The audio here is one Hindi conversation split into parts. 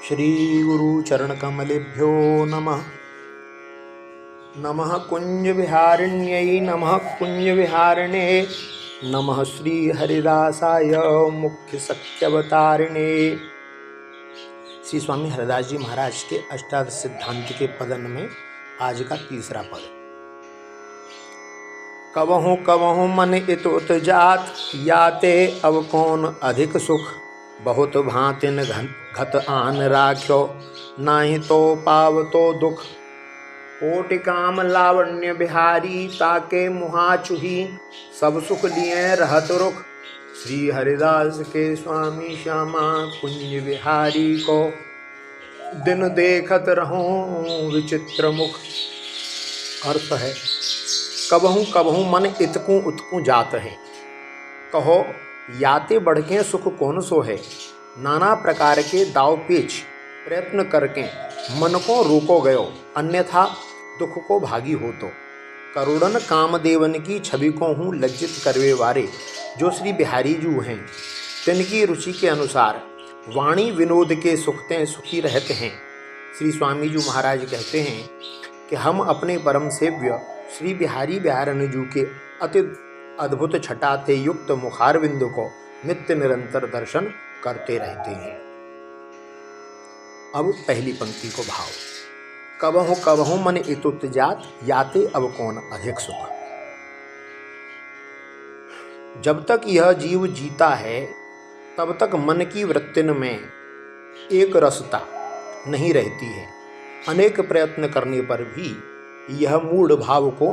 श्री गुरु चरण कमलेभ्यो नमः। नमः कुंज विहारिण्यै नमः कुंज विहारिणे नमः श्री हरिदासाय मुख्य सत्यावतारिणे। श्री स्वामी हरिदास जी महाराज के अष्टादश सिद्धांत के पदन में आज का तीसरा पद। कवहु कवहु मन इतुत जात याते अब कौन अधिक सुख। बहुत भांतिन घत आन राख्यो नाही तो पावतो दुख। कोटि काम लावण्य बिहारी ताके मुहाचुही सब सुख लिए रहत रुख। श्री हरिदास के स्वामी श्यामा कुंज बिहारी को दिन देखत रहूं विचित्र मुख। अर्थ है कबहू कबहू मन इतकू उतकू जात है। कहो याते बढ़के सुख कौन सो है। नाना प्रकार के दाव पेच प्रयत्न करके मन को रोको गयो अन्यथा दुख को भागी हो तो। करुणन कामदेवन की छवि को हूँ लज्जित करवे वारे जो श्री बिहारी जू हैं। तिनकी रुचि के अनुसार वाणी विनोद के सुखते सुखी रहते हैं। श्री स्वामी जी महाराज कहते हैं कि हम अपने परम सेव्य श्री बिहारी बिहारन जू के अति अद्भुत छटा से युक्त मुखारविंद को नित्य निरंतर दर्शन करते रहते हैं। अब पहली पंक्ति को भाव। कबहु कबहु मन इतुत जात याते अब कौन अधिक सुख। जब तक यह जीव जीता है तब तक मन की वृत्तिन में एक रसता नहीं रहती है। अनेक प्रयत्न करने पर भी यह मूढ़ भाव को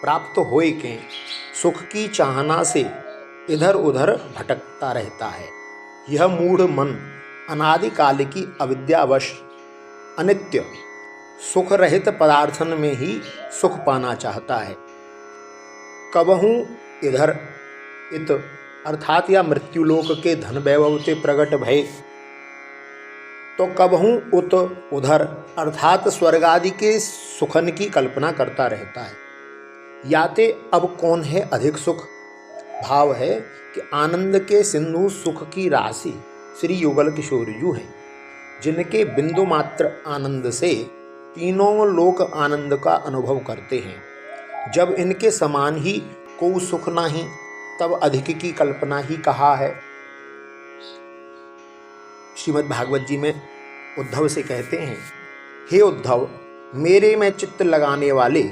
प्राप्त होए के सुख की चाहना से इधर उधर भटकता रहता है। यह मूढ़ मन अनादिकाल की अविद्यावश अनित्य सुख रहित पदार्थन में ही सुख पाना चाहता है। कबहू इधर इत अर्थात या मृत्युलोक के धन वैभव से प्रकट भय तो कबहू उत उधर अर्थात स्वर्ग आदि के सुखन की कल्पना करता रहता है। याते अब कौन है अधिक सुख। भाव है कि आनंद के सिंधु सुख की राशि श्री युगल किशोर जू हैं, जिनके बिंदु मात्र आनंद से तीनों लोक आनंद का अनुभव करते हैं। जब इनके समान ही कोई सुख नहीं तब अधिक की कल्पना ही कहा है। श्रीमद् भागवत जी में उद्धव से कहते हैं, हे उद्धव, मेरे में चित्त लगाने वाले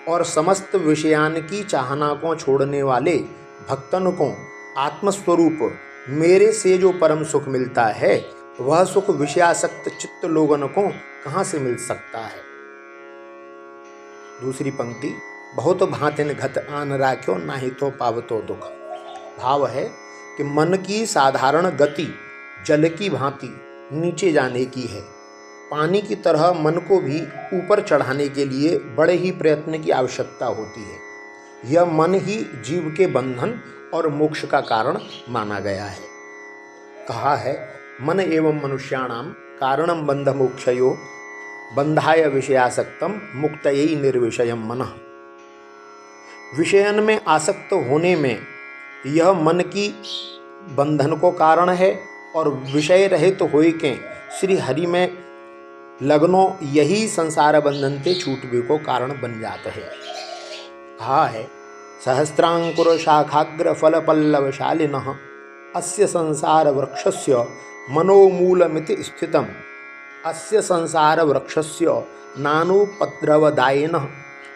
और समस्त विषयान की चाहना को छोड़ने वाले भक्तन को आत्मस्वरूप मेरे से जो परम सुख मिलता है वह सुख विषयासक्त चित्त लोगन को कहाँ से मिल सकता है। दूसरी पंक्ति। बहुत भांतिन घत आन राख्यो नाही तो पावतो दुख। भाव है कि मन की साधारण गति जल की भांति नीचे जाने की है। पानी की तरह मन को भी ऊपर चढ़ाने के लिए बड़े ही प्रयत्न की आवश्यकता होती है। यह मन ही जीव के बंधन और मोक्ष का कारण माना गया है। कहा है, मन एवं मनुष्याणाम कारणम बंध मोक्षयो बंधाय विषयासक्तम मुक्तये निर्विषयम मनः। विषयन में आसक्त होने में यह मन की बंधन को कारण है और विषय रहित होए के श्री हरि में लगनो यही संसार बंधन से छूटवे को कारण बन जाता है। कहा है, सहस्रांकुर शाखाग्र फल पल्लवशालिनः अस्य संसार वृक्षस्य मनोमूलमिति स्थितम्। अस्य संसार वृक्षस्य नानुपद्रवदायिनः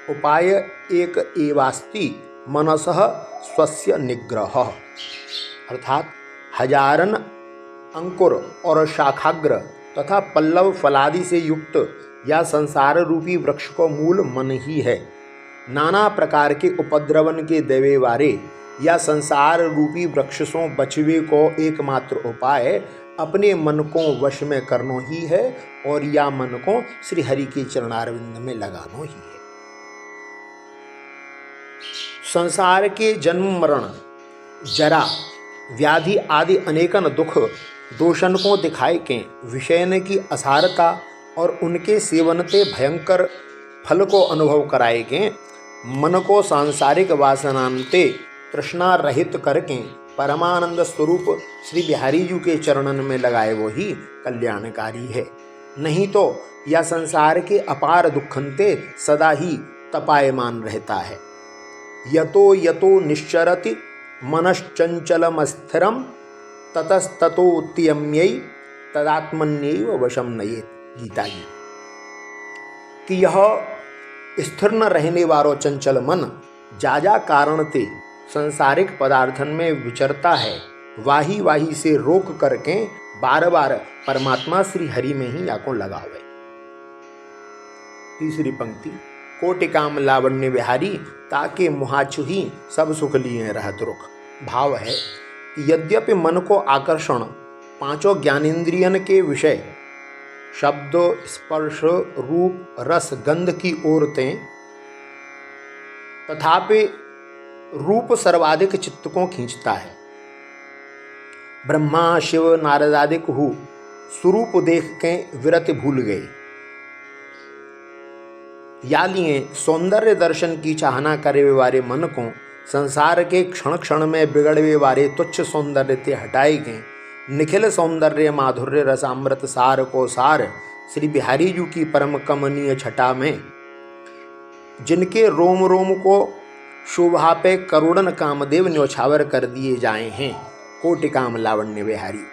उपाय एक एवास्ति मनसः स्वस्य निग्रह। अर्थात हजारन अंकुर और शाखाग्र तथा पल्लव फलादि से युक्त या संसार रूपी वृक्ष को मूल मन ही है। नाना प्रकार के उपद्रवन के देवे वारे या संसार रूपी वृक्षों बचवे को एकमात्र उपाय अपने मन को वश में करनो ही है और या मन को श्री हरि के चरणारविंद में लगानो ही है। संसार के जन्म मरण जरा व्याधि आदि अनेकन दुख दोषण को दिखाए के विषयन की असारता और उनके सेवनते भयंकर फल को अनुभव कराए के मन को सांसारिक वासनांते तृष्णा रहित करके परमानंद स्वरूप श्री बिहारी जी के चरणन में लगाए वो ही कल्याणकारी है। नहीं तो यह संसार के अपार दुखंते सदा ही तपायमान रहता है। यतो यतो निश्चरति मनश्चंचलमस्थिरम ततस्ततोत्यम्यै तदात्मन्यैव वशम नयेत। गीता जी कि यह स्थिर न रहने वालो चंचल मन जा कारण ते संसारिक पदार्थन में विचरता है, वाही वाही से रोक करके बार बार परमात्मा श्री हरि में ही आको लगावे। तीसरी पंक्ति, कोटि काम लावण्य बिहारी ताके मुहाछु ही सब सुख लिए रहत रुख। भाव है कि यद्यपि मन को आकर्षण पांचों ज्ञानेंद्रियन के विषय शब्द स्पर्श रूप रस गंध की ओर तें, तथापि रूप सर्वाधिक चित्त को खींचता है। ब्रह्मा शिव नारदादिक हु स्वरूप देख के विरत भूल गए, या लिए सौंदर्य दर्शन की चाहना करे वाले मन को संसार के क्षण क्षण में बिगड़वे वाले तुच्छ सौंदर्य ते हटाए गए। निखिल सौंदर्य माधुर्य रसामृत सार को सार श्री बिहारी जी की परम कमनीय छटा में, जिनके रोम रोम को शोभा पे करुणन कामदेव न्योछावर कर दिए जाए हैं, कोटि काम लावण्य बिहारी,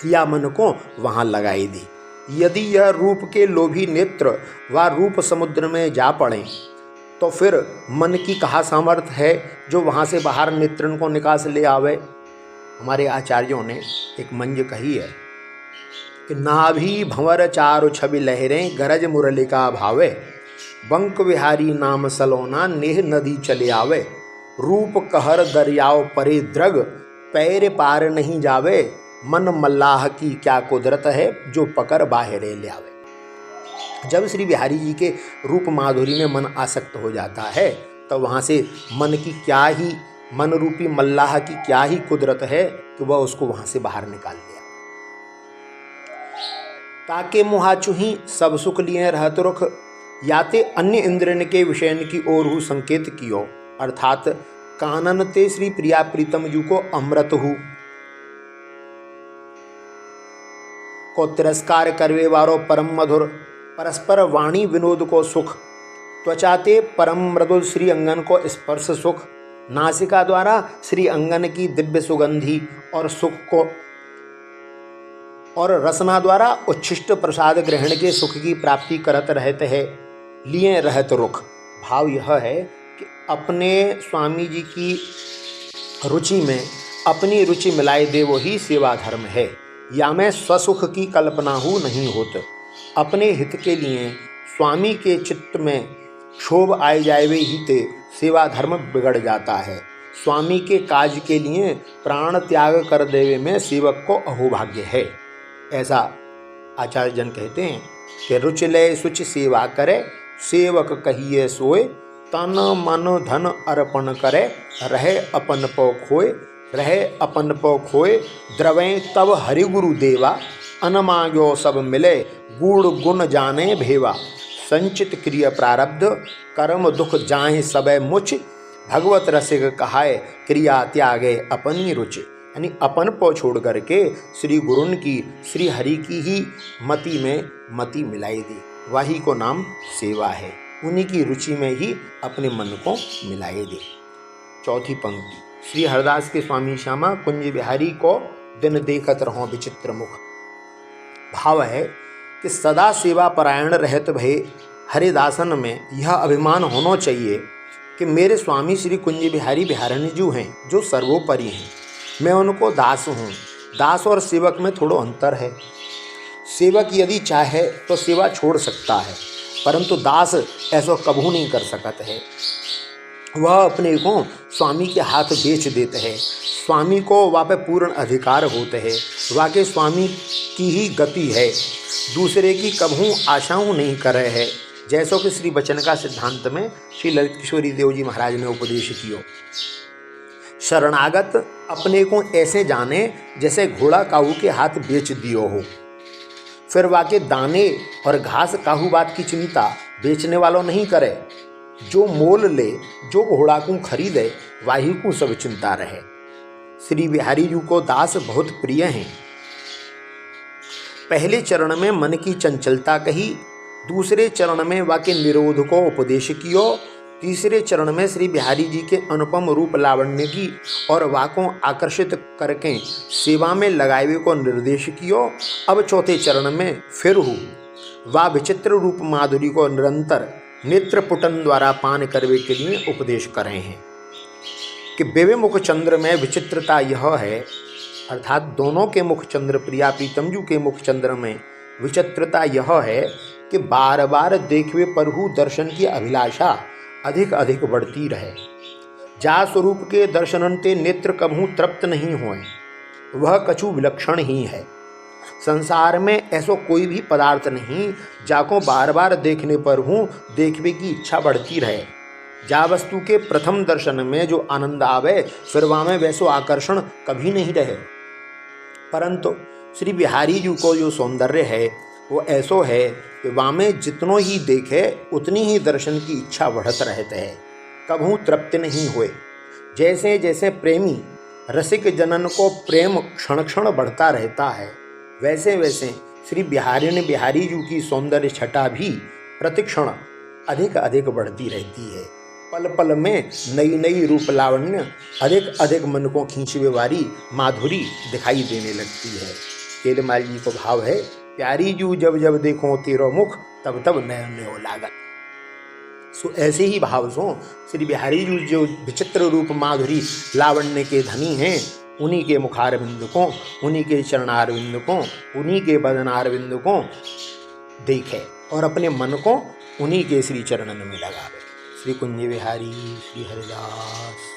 या मन को वहां लगाई दी। यदि यह रूप के लोभी नेत्र व रूप समुद्र में जा पड़े तो फिर मन की कहा सामर्थ्य है जो वहां से बाहर नेत्रन को निकास ले आवे। हमारे आचार्यों ने एक मंज कही है कि नाभि भंवर चारु छवि लहरें गरज मुरलिका भावे, बंक विहारी नाम सलोना नेह नदी चले आवे, रूप कहर दरियाओ परे द्रग पैर पार नहीं जावे, मन मल्लाह की क्या कुदरत है जो पकड़ बाहरे ले आवे। जब श्री बिहारी जी के रूप माधुरी में मन आसक्त हो जाता है तो वहाँ से मन रूपी मल्लाह की क्या ही कुदरत है कि वह उसको वहाँ से बाहर निकाल लिया। ताके मुहाचु ही सब सुख लिए रहत रुख, याते अन्य इंद्रन के विषयन की ओर हु संकेत कियो, अर्थात कानन ते श्री प्रिया प्रीतम जू को अमृत हु को तिरस्कार करवे वारो परम मधुर, परस्पर वाणी विनोद को सुख, त्वचाते परम मृदुल श्री अंगन को स्पर्श सुख, नासिका द्वारा श्री अंगन की दिव्य सुगंधी और सुख को, और रसना द्वारा उच्छिष्ट प्रसाद ग्रहण के सुख की प्राप्ति करत रहते हैं, लिए रहत रुख। भाव यह है कि अपने स्वामी जी की रुचि में अपनी रुचि मिलाए दे वो ही सेवा धर्म है, या मैं स्वसुख की कल्पना हूँ नहीं होत। अपने हित के लिए स्वामी के चित्त में क्षोभ आए जाए ही ते सेवा धर्म बिगड़ जाता है। स्वामी के काज के लिए प्राण त्याग कर देवे में सेवक को अहोभाग्य है। ऐसा आचार्य जन कहते हैं कि रुचि लय सुच सेवा करे, सेवक कहिए सोए, तन मन धन अर्पण करे, रहे अपन पौ खोए, रहे अपन पौ खोए, द्रवें तब हरि गुरु देवा, अनमाग्यो सब मिले, गूढ़ गुण जाने भेवा, संचित क्रिय प्रारब्ध, कर्म दुख जाहि सबे मुच, भगवत रसिक कहाय, क्रिया त्यागे अपनी रुचि। यानी अपन पौ छोड़ करके श्री गुरुन की श्री हरि की ही मति में मति मिलाई दी, वही को नाम सेवा है। उन्हीं की रुचि में ही अपने मन को मिलाई दे। चौथी पंक्ति, श्री हरदास के स्वामी श्यामा कुंज बिहारी को दिन देखत रहो विचित्र मुख। भाव है कि सदा सेवा परायण रहत भय हरिदासन में यह अभिमान होना चाहिए कि मेरे स्वामी श्री कुंज बिहारी बिहारणी जी हैं जो सर्वोपरि हैं, मैं उनको दास हूँ। दास और सेवक में थोड़ा अंतर है। सेवक यदि चाहे तो सेवा छोड़ सकता है, परंतु दास ऐसा कभू नहीं कर सकता है। वह अपने को स्वामी के हाथ बेच देते हैं, स्वामी को वहाँ पे पूर्ण अधिकार होते हैं, वहाँ के स्वामी की ही गति है, दूसरे की कभू आशाओं नहीं कर रहे हैं। जैसो कि श्री वचन का सिद्धांत में श्री ललित किशोरी देव जी महाराज ने उपदेश किया, शरणागत अपने को ऐसे जाने जैसे घोड़ा काहू के हाथ बेच दियो हो। फिर वाके दाने और घास काहू बात की चिंता बेचने वालों नहीं करे, जो मोल ले, जो घोड़ा को खरीदे वाही को सब चिंता रहे। श्री बिहारी जी को दास बहुत प्रिय हैं। पहले चरण में मन की चंचलता कही, दूसरे चरण में वाक्य निरोध को उपदेश कियो, तीसरे चरण में श्री बिहारी जी के अनुपम रूप लावण्य की और वाकों आकर्षित करके सेवा में लगावे को निर्देश कियो। अब चौथे चरण में फिर वा विचित्र रूप माधुरी को निरंतर नेत्रपुटन द्वारा पान करने के लिए उपदेश कर रहे हैं कि बेवे मुख चंद्र में विचित्रता यह है, अर्थात दोनों के मुख चंद्र प्रिया प्रीतमजू के मुख चंद्र में विचित्रता यह है कि बार बार देखवे पर दर्शन की अभिलाषा अधिक अधिक बढ़ती रहे। जा स्वरूप के दर्शनंते नेत्र कभू तृप्त नहीं होए, वह कछु विलक्षण ही है। संसार में ऐसा कोई भी पदार्थ नहीं जाको बार बार देखने पर देखने की इच्छा बढ़ती रहे। जा वस्तु के प्रथम दर्शन में जो आनंद आवे फिर वहाँ में वैसो आकर्षण कभी नहीं रहे। परंतु श्री बिहारी जी को जो सौंदर्य है वो ऐसो है कि वहाँ में जितनों ही देखे उतनी ही दर्शन की इच्छा बढ़त रहते है, कभू तृप्त नहीं हुए। जैसे जैसे प्रेमी रसिक जनन को प्रेम क्षण क्षण बढ़ता रहता है, वैसे वैसे श्री बिहारी जी की सौंदर्य छटा भी प्रतिक्षण अधिक अधिक बढ़ती रहती है। पल पल में नई नई रूप लावण्य अधिक अधिक मन को खींचवे वाली माधुरी दिखाई देने लगती है। तेलमाल जी को भाव है, प्यारी जू जब जब देखो तेरो मुख तब तब नयन नयो लागत। सो ऐसे ही भाव सो श्री बिहारी जी जो विचित्र रूप माधुरी लावण्य के धनी हैं, उन्हीं के मुखारविंद को, उन्हीं के चरणारविंद को, उन्हीं के बदनारविंद को देखे और अपने मन को उन्हीं के श्री चरणन में लगावे। श्री कुंज बिहारी श्री हरिदास।